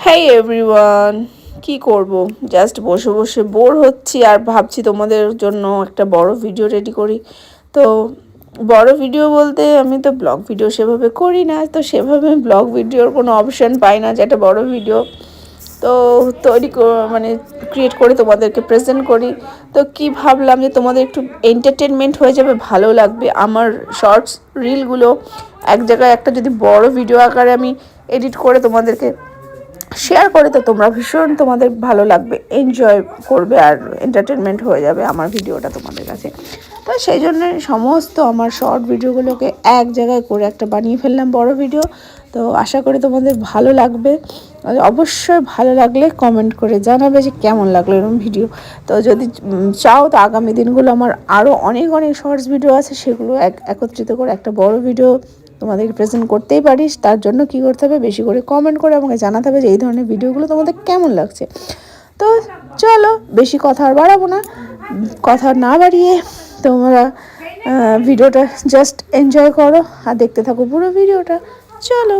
হেই everyone, কি করব, just বসে বসে বোর হচ্ছি আর ভাবছি তোমাদের জন্য একটা বড় ভিডিও রেডি করি। তো বড় ভিডিও বলতে আমি তো ব্লগ ভিডিও সেভাবে করি না, তো সেভাবে ব্লগ ভিডিওর কোনো অপশান পাই না যে একটা বড় ভিডিও তো মানে ক্রিয়েট করে তোমাদেরকে প্রেজেন্ট করি। তো কি ভাবলাম যে তোমাদের একটু এন্টারটেনমেন্ট হয়ে যাবে, ভালো লাগবে আমার শর্টস রিলগুলো এক জায়গায় একটা যদি বড় ভিডিও আকারে আমি এডিট করে তোমাদেরকে শেয়ার করে, তো তোমরা ভীষণ তোমাদের ভালো লাগবে, এনজয় করবে আর এন্টারটেনমেন্ট হয়ে যাবে আমার ভিডিওটা তোমাদের কাছে। তো সেই জন্য সমস্ত আমার শর্ট ভিডিওগুলোকে এক জায়গায় করে একটা বানিয়ে ফেললাম বড় ভিডিও। তো আশা করি তোমাদের ভালো লাগবে। অবশ্যই ভালো লাগলে কমেন্ট করে জানাবে যে কেমন লাগলো এরকম ভিডিও। তো যদি চাও তো আগামী দিনগুলো আমার আরও অনেক অনেক শর্টস ভিডিও আছে, সেগুলো একত্রিত করে একটা বড় ভিডিও তোমাদেরকে প্রেজেন্ট করতেই পারিস। তার জন্য কি করতে হবে, বেশি করে কমেন্ট করে আমাকে জানাতে হবে যে এই ধরনের ভিডিওগুলো তোমাদের কেমন লাগছে। তো চলো, বেশি কথা আর বাড়াবো না, কথা না বাড়িয়ে তোমরা ভিডিওটা জাস্ট এনজয় করো আর দেখতে থাকো পুরো ভিডিওটা। চলো।